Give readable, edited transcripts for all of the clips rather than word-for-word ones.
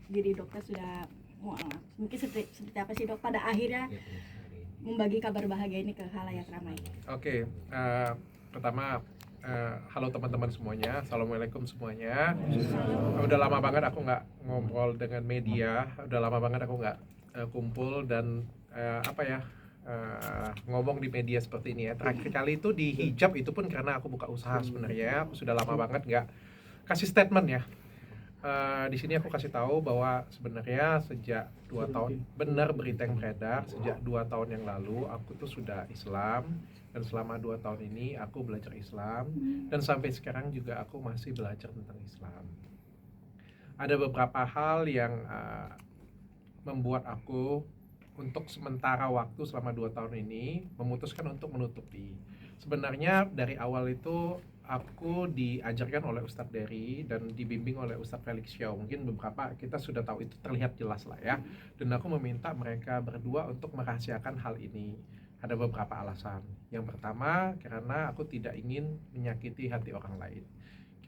diri dokter sudah mungkin seperti apa sih dok pada akhirnya membagi kabar bahagia ini ke khalayak ramai. Oke, pertama halo teman-teman semuanya, assalamualaikum semuanya. Udah lama banget aku nggak ngobrol dengan media, udah lama banget aku nggak kumpul dan ngomong di media seperti ini ya. Terakhir kali itu di Hijab, itu pun karena aku buka usaha sebenarnya. Aku sudah lama banget nggak kasih statement ya. Di sini aku kasih tahu bahwa sebenarnya sejak 2 tahun, benar berita yang beredar, sejak 2 tahun yang lalu aku tuh sudah Islam, dan selama 2 tahun ini aku belajar Islam, dan sampai sekarang juga aku masih belajar tentang Islam. Ada beberapa hal yang membuat aku untuk sementara waktu selama 2 tahun ini memutuskan untuk menutupi. Sebenarnya dari awal itu aku diajarkan oleh Ustadz Dery dan dibimbing oleh Ustadz Felix Xiao. Mungkin beberapa kita sudah tahu, itu terlihat jelas lah ya. Dan aku meminta mereka berdua untuk merahasiakan hal ini. Ada beberapa alasan. Yang pertama, karena aku tidak ingin menyakiti hati orang lain.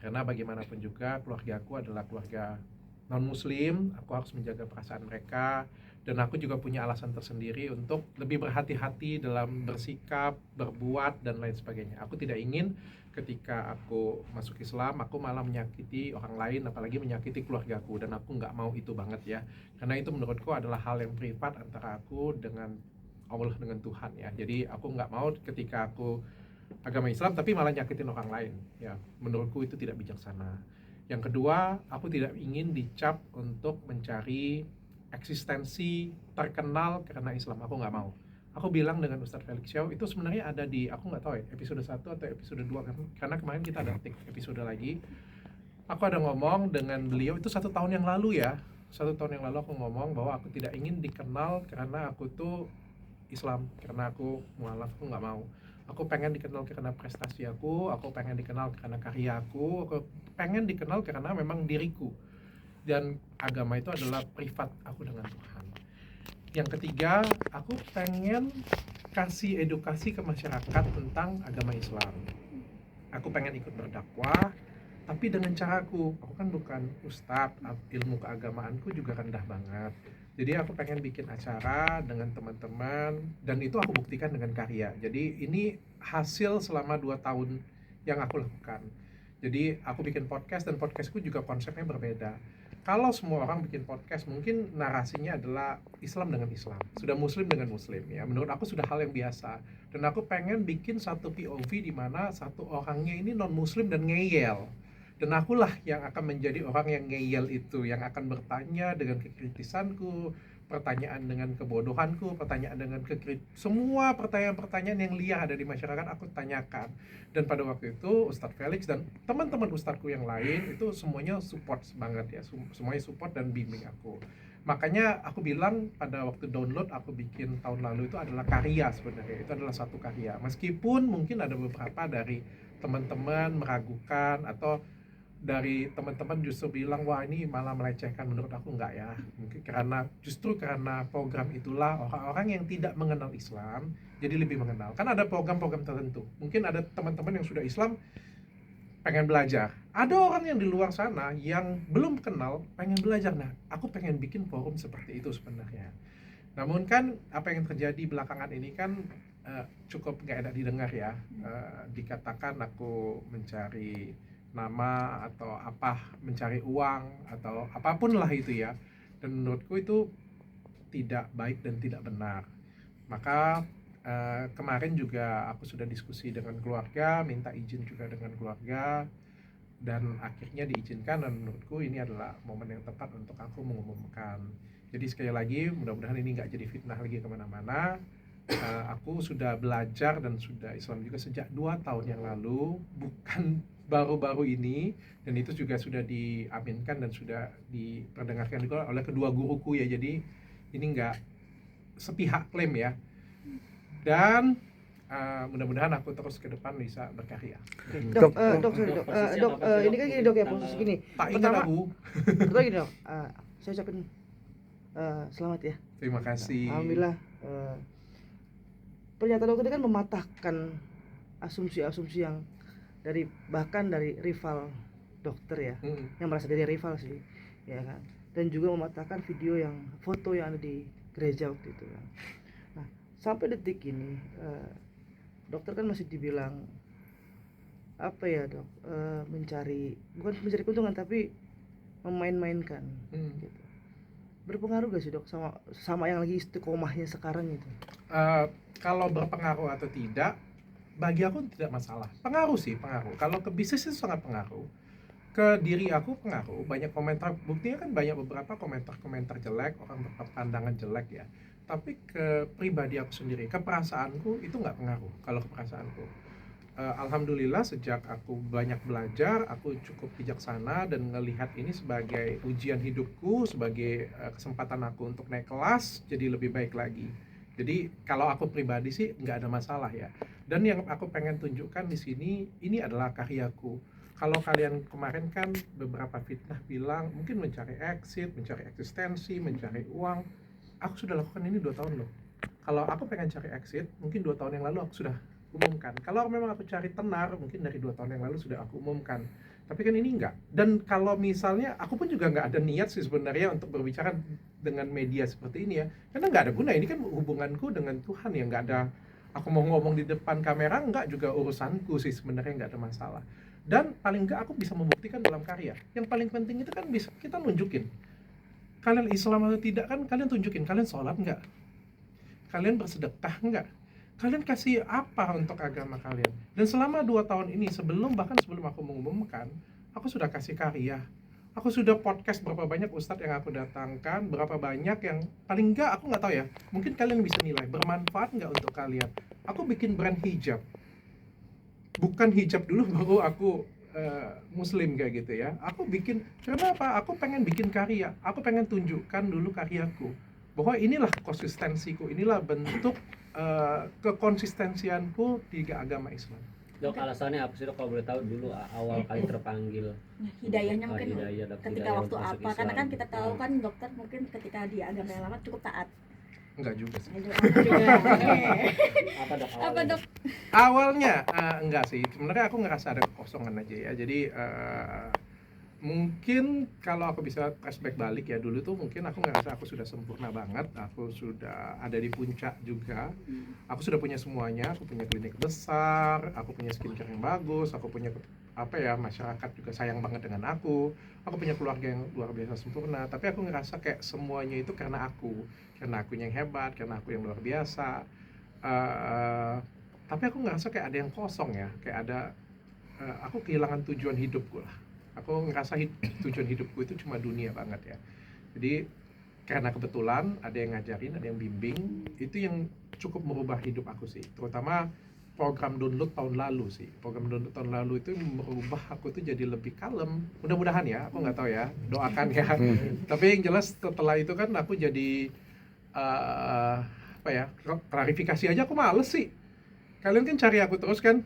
Karena bagaimanapun juga keluargaku adalah keluarga non-muslim, aku harus menjaga perasaan mereka. Dan aku juga punya alasan tersendiri untuk lebih berhati-hati dalam bersikap, berbuat, dan lain sebagainya. Aku tidak ingin ketika aku masuk Islam, aku malah menyakiti orang lain, apalagi menyakiti keluargaku. Dan aku nggak mau itu banget ya. Karena itu menurutku adalah hal yang privat antara aku dengan Allah, dengan Tuhan ya. Jadi aku nggak mau ketika aku agama Islam tapi malah nyakitin orang lain ya. Menurutku itu tidak bijaksana. Yang kedua, aku tidak ingin dicap untuk mencari eksistensi terkenal karena Islam. Aku nggak mau. Aku bilang dengan Ustadz Felix Xiao itu sebenarnya ada di, aku nggak tahu ya, episode 1 atau episode 2, karena kemarin kita ada take episode lagi. Aku ada ngomong dengan beliau itu 1 tahun yang lalu ya. 1 tahun yang lalu aku ngomong bahwa aku tidak ingin dikenal karena aku tuh Islam, karena aku mualaf, aku nggak mau. Aku pengen dikenal karena prestasi aku pengen dikenal karena karya aku pengen dikenal karena memang diriku. Dan agama itu adalah privat aku dengan Tuhan. Yang ketiga, aku pengen kasih edukasi ke masyarakat tentang agama Islam. Aku pengen ikut berdakwah, tapi dengan caraku. Aku kan bukan ustadz, ilmu keagamaanku juga rendah banget. Jadi aku pengen bikin acara dengan teman-teman, dan itu aku buktikan dengan karya. Jadi ini hasil selama 2 tahun yang aku lakukan. Jadi aku bikin podcast, dan podcastku juga konsepnya berbeda. Kalau semua orang bikin podcast, mungkin narasinya adalah Islam dengan Islam, sudah Muslim dengan Muslim ya. Menurut aku sudah hal yang biasa. Dan aku pengen bikin satu POV di mana satu orangnya ini non Muslim dan ngeyel. Dan akulah yang akan menjadi orang yang ngeyel itu, yang akan bertanya dengan kekritisanku, pertanyaan dengan kebodohanku, pertanyaan dengan semua pertanyaan-pertanyaan yang liar ada di masyarakat aku tanyakan. Dan pada waktu itu Ustadz Felix dan teman-teman ustadzku yang lain itu semuanya support banget ya, semuanya support dan bimbing aku. Makanya aku bilang pada waktu download aku bikin tahun lalu itu adalah karya sebenarnya, itu adalah satu karya. Meskipun mungkin ada beberapa dari teman-teman meragukan, atau dari teman-teman justru bilang wah ini malah melecehkan. Menurut aku enggak ya. Mungkin justru karena program itulah orang-orang yang tidak mengenal Islam jadi lebih mengenal. Kan ada program-program tertentu. Mungkin ada teman-teman yang sudah Islam pengen belajar. Ada orang yang di luar sana yang belum kenal pengen belajar. Nah, aku pengen bikin forum seperti itu sebenarnya. Namun kan apa yang terjadi belakangan ini kan cukup gak enak didengar ya. Dikatakan aku mencari nama atau mencari uang atau apapun lah itu ya. Dan menurutku itu tidak baik dan tidak benar. Maka kemarin juga aku sudah diskusi dengan keluarga, minta izin juga dengan keluarga, dan akhirnya diizinkan. Dan menurutku ini adalah momen yang tepat untuk aku mengumumkan. Jadi sekali lagi mudah-mudahan ini nggak jadi fitnah lagi kemana-mana. Aku sudah belajar dan sudah Islam juga sejak 2 tahun yang lalu, bukan baru-baru ini. Dan itu juga sudah diaminkan dan sudah diperdengarkan juga oleh kedua guruku ya. Jadi ini nggak sepihak klaim ya. Dan mudah-mudahan aku terus ke depan bisa berkarya. Dok, ini kan gini dok ya, posisi gini. Tak ingat aku. Pertama gini dok, saya ucapin selamat ya. Terima kasih. Alhamdulillah. Pernyataan dokter ini kan mematahkan asumsi-asumsi yang bahkan dari rival dokter ya, yang merasa diri rival sih, ya kan. dan juga mematahkan video yang foto yang ada di gereja waktu itu kan. Nah, sampai detik ini dokter kan masih dibilang apa ya dok, bukan mencari keuntungan tapi memain-mainkan gitu. Berpengaruh gak sih dok sama yang lagi istiqomahnya sekarang itu? Kalau berpengaruh atau tidak, bagi aku tidak masalah. Pengaruh sih, pengaruh. Kalau ke bisnis itu sangat pengaruh. Ke diri aku pengaruh. Banyak komentar, buktinya kan banyak beberapa komentar jelek, orang berpandangan jelek ya. Tapi ke pribadi aku sendiri, ke perasaanku itu nggak pengaruh. Kalau ke perasaanku, alhamdulillah sejak aku banyak belajar, aku cukup bijaksana dan melihat ini sebagai ujian hidupku, sebagai kesempatan aku untuk naik kelas, jadi lebih baik lagi. Jadi kalau aku pribadi sih nggak ada masalah ya. Dan yang aku pengen tunjukkan di sini, ini adalah karyaku. Kalau kalian kemarin kan beberapa fitnah bilang mungkin mencari exit, mencari eksistensi, mencari uang. Aku sudah lakukan ini 2 tahun loh. Kalau aku pengen cari exit, mungkin 2 tahun yang lalu aku sudah umumkan. Kalau memang aku cari tenar, mungkin dari 2 tahun yang lalu sudah aku umumkan. Tapi kan ini enggak. Dan kalau misalnya, aku pun juga nggak ada niat sih sebenarnya untuk berbicara dengan media seperti ini ya. Karena nggak ada guna, ini kan hubunganku dengan Tuhan ya, nggak ada. Aku mau ngomong di depan kamera, nggak juga urusanku sih sebenarnya, nggak ada masalah. Dan paling nggak aku bisa membuktikan dalam karya. Yang paling penting itu kan bisa kita nunjukin. Kalian Islam atau tidak kan kalian tunjukin, kalian sholat nggak? Kalian bersedekah nggak? Kalian kasih apa untuk agama kalian? Dan selama 2 tahun ini, bahkan sebelum aku mengumumkan, aku sudah kasih karya. Aku sudah podcast berapa banyak ustadz yang aku datangkan, berapa banyak yang paling enggak aku nggak tahu ya, mungkin kalian bisa nilai bermanfaat nggak untuk kalian. Aku bikin brand hijab, bukan hijab dulu baru aku muslim kayak gitu ya. Aku bikin, kenapa? Aku pengen bikin karya, aku pengen tunjukkan dulu karyaku, bahwa inilah konsistensiku, inilah bentuk kekonsistensianku di agama Islam. Dok, alasannya apa sih dok kalau boleh tahu dulu awal kali terpanggil? Hidayahnya mungkin ketika hidayah waktu masuk apa? Karena kan Islam. kita tahu kan dokter mungkin ketika di agama yang lama cukup taat. Enggak juga sih. Apa dok? Apa dok? Awalnya enggak sih, sebenarnya aku ngerasa ada kekosongan aja ya. Jadi mungkin kalau aku bisa flashback balik ya, dulu tuh mungkin aku ngerasa aku sudah sempurna banget, aku sudah ada di puncak juga, aku sudah punya semuanya, aku punya klinik besar, aku punya skincare yang bagus, aku punya masyarakat juga sayang banget dengan aku punya keluarga yang luar biasa sempurna. Tapi aku ngerasa kayak semuanya itu karena aku yang hebat, karena aku yang luar biasa. Tapi aku ngerasa kayak ada yang kosong ya, kayak ada aku kehilangan tujuan hidupku lah. Aku ngerasa tujuan hidupku itu cuma dunia banget ya. Jadi karena kebetulan ada yang ngajarin, ada yang bimbing, itu yang cukup merubah hidup aku sih. Terutama program download tahun lalu sih. Program download tahun lalu itu merubah aku tuh jadi lebih kalem. Mudah-mudahan ya, aku nggak tahu ya, doakan ya. Tapi yang jelas setelah itu kan aku jadi klarifikasi aja aku males sih. Kalian kan cari aku terus kan,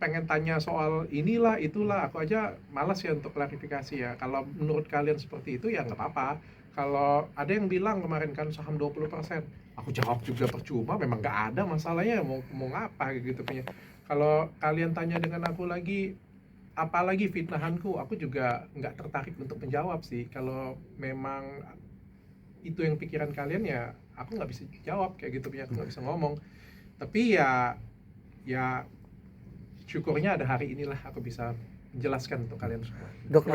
pengen tanya soal inilah itulah, aku aja malas ya untuk klarifikasi ya. Kalau menurut kalian seperti itu ya nggak apa-apa. Kalau ada yang bilang kemarin kan saham 20%, aku jawab juga percuma, memang nggak ada masalahnya, mau ngapa gitu punya. Kalau kalian tanya dengan aku lagi, apalagi fitnahanku, aku juga nggak tertarik untuk menjawab sih. Kalau memang itu yang pikiran kalian ya, aku nggak bisa jawab kayak gitu punya, aku nggak bisa ngomong. Tapi ya syukurnya ada hari inilah aku bisa menjelaskan untuk kalian semua. Dok,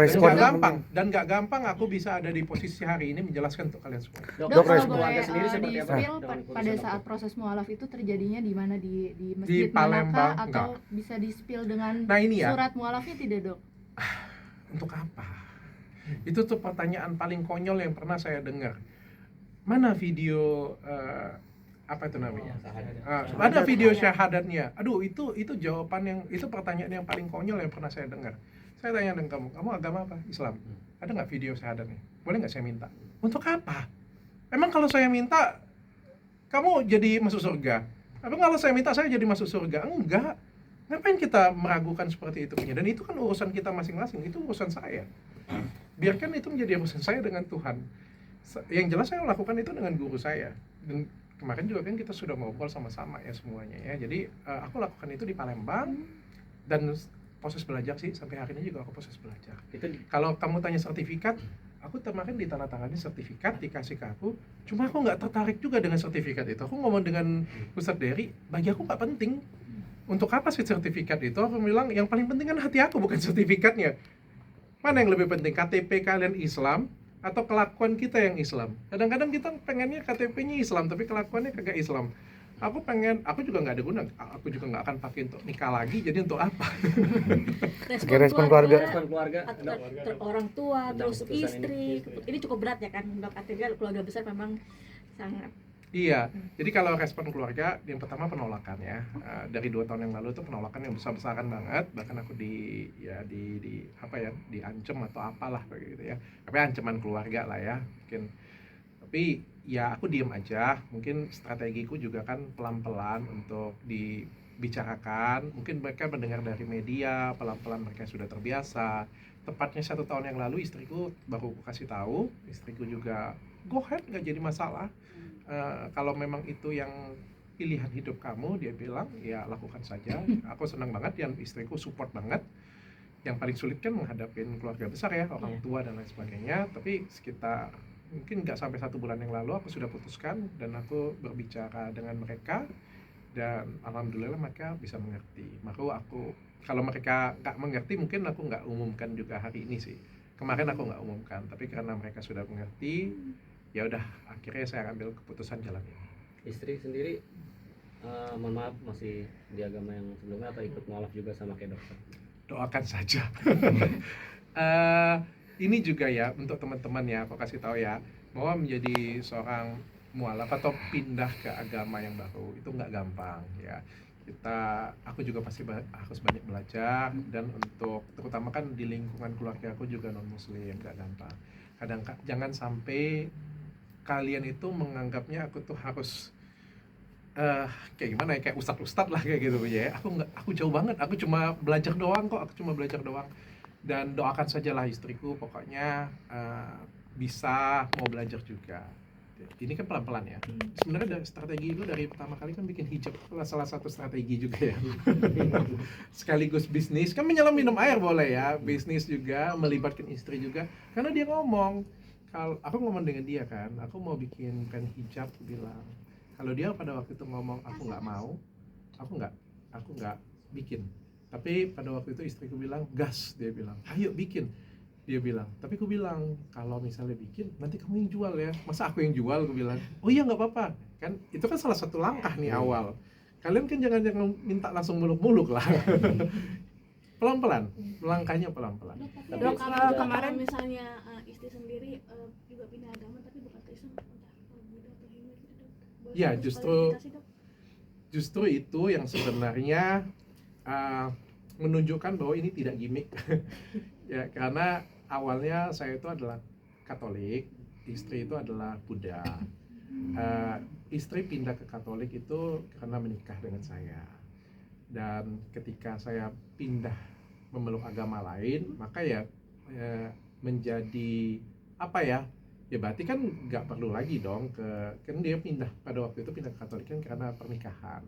Dan nggak gampang aku bisa ada di posisi hari ini menjelaskan untuk kalian semua. Dok, kalau respon boleh sendiri seperti apa? di-spill Dengan pada kondisi saat dokter. proses mualaf itu terjadinya di mana, di masjid Palembang, manakah, atau bisa di-spill dengan Nah ini ya, surat mualafnya tidak dok? untuk apa? Itu tuh pertanyaan paling konyol yang pernah saya dengar. Mana video apa itu namanya? Ada video syahadatnya. Aduh, itu jawaban itu pertanyaan yang paling konyol yang pernah saya dengar. Saya tanya dengan kamu agama apa? Islam. Ada nggak video syahadatnya? Boleh nggak saya minta? Untuk apa? Emang kalau saya minta kamu jadi masuk surga? Emang kalau saya minta saya jadi masuk surga? Enggak. Ngapain kita meragukan seperti itu punya? Dan itu kan urusan kita masing-masing, itu urusan saya. Biarkan itu menjadi urusan saya dengan Tuhan. Yang jelas saya lakukan itu dengan guru saya. Dan kemarin juga kan kita sudah ngobrol sama-sama ya semuanya ya. Jadi aku lakukan itu di Palembang dan proses belajar sih sampai hari ini juga aku proses belajar. Itu Kalau kamu tanya sertifikat, aku kemarin ditandatangani sertifikat dikasih ke aku, cuma aku nggak tertarik juga dengan sertifikat itu. Aku ngomong dengan Ustadz Dery, bagi aku nggak penting. Untuk apa sih sertifikat itu? Aku bilang yang paling penting kan hati aku, bukan sertifikatnya. Mana yang lebih penting, KTP kalian Islam atau kelakuan kita yang Islam? Kadang-kadang kita pengennya KTP-nya Islam tapi kelakuannya kagak Islam. Aku juga nggak ada guna, aku juga nggak akan pakai untuk nikah lagi, jadi untuk apa? Respon keluarga. Respon keluarga. orang tua, Tentang terus keputusan istri. Ini cukup berat ya kan, Dok? Artinya keluarga besar memang sangat. Iya, jadi kalau respon keluarga, yang pertama penolakan ya. Dari 2 tahun yang lalu itu penolakan yang besar-besaran banget. Bahkan aku diancam atau apalah begitu ya. Tapi ancaman keluarga lah ya, mungkin. Tapi ya aku diem aja. Mungkin strategiku juga kan pelan-pelan untuk dibicarakan. Mungkin mereka mendengar dari media, pelan-pelan mereka sudah terbiasa. Tepatnya 1 tahun yang lalu istriku baru aku kasih tahu, istriku juga go ahead, nggak jadi masalah. Kalau memang itu yang pilihan hidup kamu, dia bilang ya lakukan saja. Aku senang banget, dan istriku support banget. Yang paling sulit kan menghadapin keluarga besar ya, orang tua dan lain sebagainya. Tapi sekitar mungkin nggak sampai 1 bulan yang lalu aku sudah putuskan, dan aku berbicara dengan mereka, dan alhamdulillah mereka bisa mengerti. Kalau mereka nggak mengerti, mungkin aku nggak umumkan juga hari ini sih. Kemarin aku nggak umumkan, tapi karena mereka sudah mengerti, ya udah akhirnya saya ambil keputusan jalan ini. Istri sendiri mohon maaf masih di agama yang sebelumnya atau ikut mualaf juga sama kayak dokter? Doakan saja. Ini juga ya untuk teman-teman ya, aku kasih tahu ya, bahwa menjadi seorang mualaf atau pindah ke agama yang baru itu nggak gampang ya. Aku juga pasti harus banyak belajar, dan untuk terutama kan di lingkungan keluarga aku juga non muslim, nggak gampang. Jangan sampai kalian itu menganggapnya aku tuh harus kayak gimana ya, kayak ustadz lah kayak gitu ya. Aku jauh banget, aku cuma belajar doang kok, dan doakan sajalah istriku pokoknya bisa mau belajar juga. Ini kan pelan-pelan ya. Sebenarnya strategi itu dari pertama kali kan bikin hijab, salah satu strategi juga ya. Sekaligus bisnis, kan menyelam minum air boleh ya, bisnis juga, melibatkan istri juga. Karena dia ngomong, kalau aku ngomong dengan dia kan, aku mau bikin brand hijab, bilang. Kalau dia pada waktu itu ngomong aku nggak mau, aku nggak bikin. Tapi pada waktu itu istriku bilang gas, dia bilang ayo bikin. Dia bilang, tapi aku bilang kalau misalnya bikin nanti kamu yang jual ya, masa aku yang jual? Aku bilang oh iya nggak apa-apa kan, itu kan salah satu langkah nih awal. Kalian kan jangan minta langsung muluk-muluk lah. Pelan-pelan, langkahnya pelan-pelan. Dok, kemarin kemarin misalnya istri sendiri juga pindah agama tapi bukan ke Islam, entah Buddha atau Hindu gitu, Dok. Boleh Ya, klarifikasi, Dok? justru itu yang sebenarnya menunjukkan bahwa ini tidak gimmick. Ya, karena awalnya saya itu adalah Katolik, istri itu adalah Buddha. Istri pindah ke Katolik itu karena menikah dengan saya. Dan ketika saya pindah memeluk agama lain, maka ya menjadi apa ya? Ya berarti kan nggak perlu lagi dong kan dia pada waktu itu pindah ke Katolik kan karena pernikahan.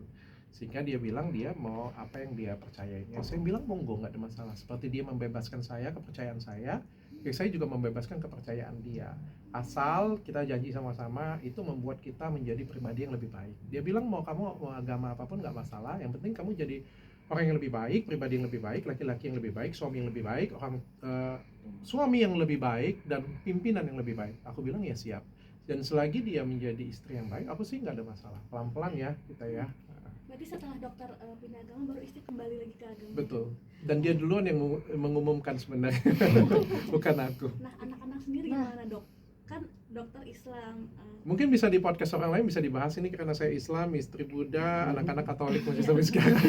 Sehingga dia bilang dia mau apa yang dia percayainya. Saya bilang monggo, nggak ada masalah. Seperti dia membebaskan saya, kepercayaan saya, ya saya juga membebaskan kepercayaan dia. Asal kita janji sama-sama itu membuat kita menjadi pribadi yang lebih baik. Dia bilang mau kamu mau agama apapun nggak masalah, yang penting kamu jadi orang yang lebih baik, pribadi yang lebih baik, laki-laki yang lebih baik, suami yang lebih baik, suami yang lebih baik, dan pimpinan yang lebih baik. Aku bilang ya siap. Dan selagi dia menjadi istri yang baik, aku sih nggak ada masalah. Pelan-pelan ya kita ya. Berarti setelah dokter pindah agama baru istri kembali lagi ke agama. Betul. Dan dia duluan yang mengumumkan sebenarnya, bukan aku. Nah, anak-anak sendiri gimana, Dok? Kan dokter Islam. Mungkin bisa di podcast orang lain bisa dibahas ini, karena saya Islam, istri Buddha, anak-anak Katolik masih sampai sekarang.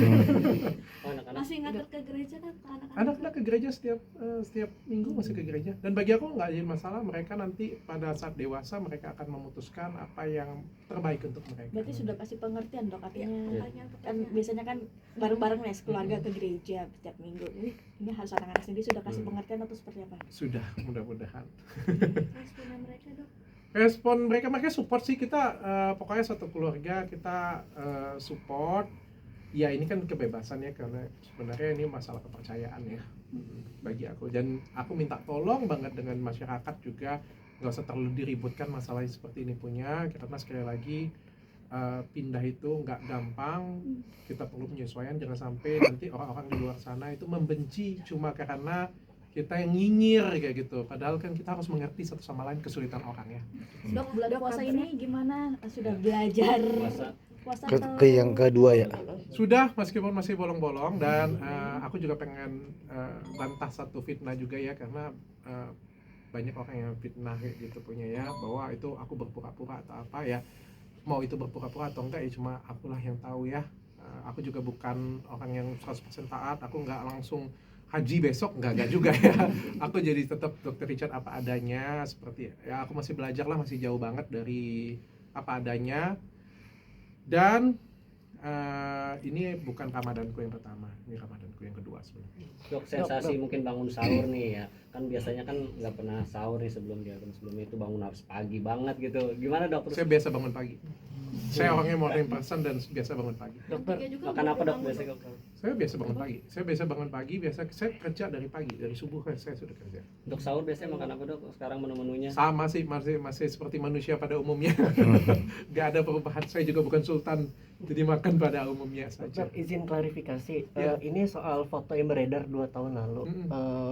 Oh, anak-anak. Masih ngantar ke gereja kan anak-anak? Anak-anak ke gereja setiap minggu masih ke gereja. Dan bagi aku nggak jadi masalah, mereka nanti pada saat dewasa mereka akan memutuskan apa yang terbaik untuk mereka. Berarti sudah kasih pengertian, Dok, artinya Ya. kan biasanya kan bareng-bareng nih keluarga ke gereja setiap minggu. Ini harus anak-anak sendiri sudah kasih pengertian atau seperti apa? Sudah, mudah-mudahan. Responnya mereka, Dok? Mereka support sih, kita pokoknya satu keluarga kita support. ya ini kan kebebasan ya, karena sebenarnya ini masalah kepercayaan ya bagi aku, dan aku minta tolong banget dengan masyarakat juga nggak usah terlalu diributkan masalah seperti ini punya, karena sekali lagi pindah itu nggak gampang, kita perlu penyesuaian, jangan sampai nanti orang-orang di luar sana itu membenci cuma karena kita yang nyinyir kayak gitu, padahal kan kita harus mengerti satu sama lain kesulitan orang ya. Dok, bulan puasa ini gimana? Sudah belajar puasa Ke yang kedua ya. Sudah, meskipun masih bolong-bolong, dan aku juga pengen bantah satu fitnah juga ya, karena banyak orang yang fitnah kayak gitu punya ya, bahwa itu aku berpura-pura atau apa ya, mau itu berpura-pura atau enggak ya cuma akulah yang tahu ya. Aku juga bukan orang yang 100% taat, aku nggak langsung haji besok, enggak juga ya. Aku jadi tetap Dr. Richard apa adanya, seperti ya aku masih belajar lah, masih jauh banget dari apa adanya. Dan ini bukan Ramadanku yang pertama, ini Ramadanku yang kedua sebenarnya. Dok, sensasi mungkin bangun sahur nih ya, kan biasanya kan nggak pernah sahur nih sebelumnya itu bangun harus pagi banget gitu, gimana dok? Saya biasa bangun pagi. Saya orangnya morning person dan biasa bangun pagi. Dokter, makan apa dok biasanya dokter? Saya biasa bangun pagi. Saya biasa bangun pagi, saya kerja dari pagi, dari subuh saya sudah kerja. Untuk sahur biasanya makan apa dok? Sekarang menu-menunya? Sama sih, masih seperti manusia pada umumnya. Gak ada perubahan. Saya juga bukan sultan, jadi makan pada umumnya saja. Dokter, izin klarifikasi, Ya. ini soal foto yang beredar 2 tahun lalu.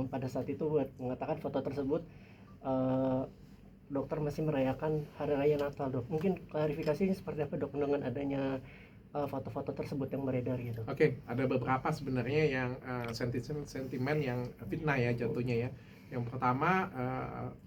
Pada saat itu buat mengatakan foto tersebut dokter masih merayakan Hari Raya Natal, dok. Mungkin klarifikasinya seperti apa dok dengan adanya foto-foto tersebut yang beredar gitu? Oke, ada beberapa sebenarnya yang sentimen yang fitnah ya jatuhnya ya. Yang pertama,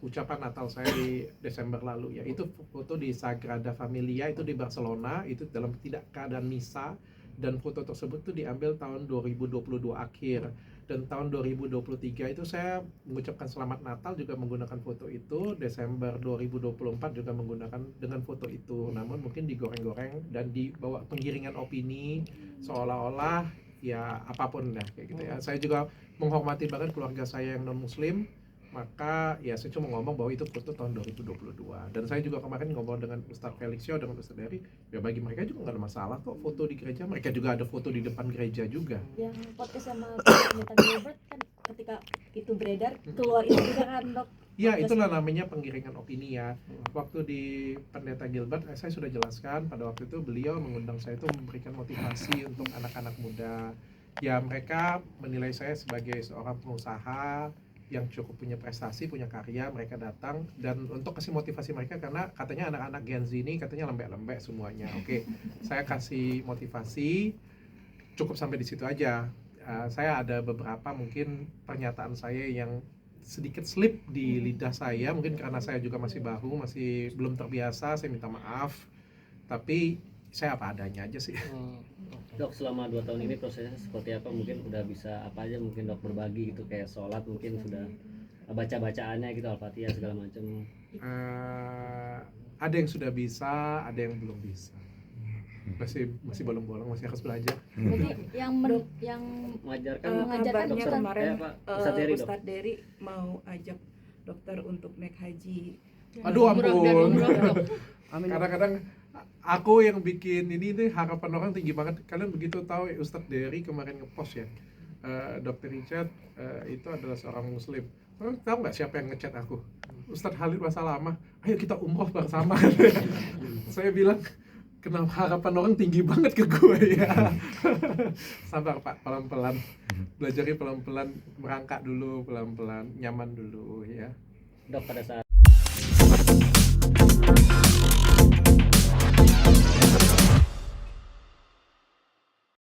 ucapan Natal saya di Desember lalu ya, itu foto di Sagrada Familia itu di Barcelona, itu dalam tidak keadaan misa, dan foto tersebut tuh diambil tahun 2022 akhir, dan tahun 2023 itu saya mengucapkan selamat Natal juga menggunakan foto itu, Desember 2024 juga menggunakan dengan foto itu, namun mungkin digoreng-goreng dan dibawa penggiringan opini seolah-olah ya apapun dah kayak gitu ya. Saya juga menghormati banget keluarga saya yang non muslim, maka ya saya cuma ngomong bahwa itu foto tahun 2022. Dan saya juga kemarin ngomong dengan Ustadz Felixio, dengan Ustadz Dery, ya bagi mereka juga nggak ada masalah kok foto di gereja, mereka juga ada foto di depan gereja juga. Yang podcast sama Pendeta Gilbert kan ketika itu beredar keluar itu juga kan dok. Ya itulah namanya penggiringan opini ya. Waktu di Pendeta Gilbert saya sudah jelaskan, pada waktu itu beliau mengundang saya itu memberikan motivasi untuk anak-anak muda. Ya mereka menilai saya sebagai seorang pengusaha yang cukup punya prestasi, punya karya, mereka datang dan untuk kasih motivasi mereka, karena katanya anak-anak Gen Z ini katanya lembek-lembek semuanya. Oke, saya kasih motivasi, cukup sampai di situ aja. Saya ada beberapa mungkin pernyataan saya yang sedikit slip di lidah saya, mungkin karena saya juga masih baru, masih belum terbiasa, saya minta maaf. Tapi saya apa adanya aja sih. Dok, selama 2 tahun ini prosesnya seperti apa? Mungkin udah bisa apa aja mungkin dok berbagi gitu, kayak sholat mungkin sudah baca-bacaannya gitu, Al-Fatihah segala macam. Ada yang sudah bisa, ada yang belum bisa. Masih bolong-bolong, masih harus belajar. Berarti yang Mengajarkan mengajarkan kabarnya Ustadz. kemarin Pak Ustadz Dery, dok. Ustadz Dery mau ajak dokter untuk naik haji. Aduh ampun. Amin. Kadang-kadang aku yang bikin ini nih, harapan orang tinggi banget. Kalian begitu tahu Ustadz Dery kemarin ngepost ya, Dr. Richard itu adalah seorang muslim. Kalian tahu nggak siapa yang ngechat aku? Ustadz Halid Wasalamah, ayo kita umroh bersama. Saya bilang, kenapa harapan orang tinggi banget ke gue ya. Sabar Pak, pelan-pelan. Belajarnya pelan-pelan, merangkak dulu pelan-pelan, nyaman dulu ya. Dok, pada saat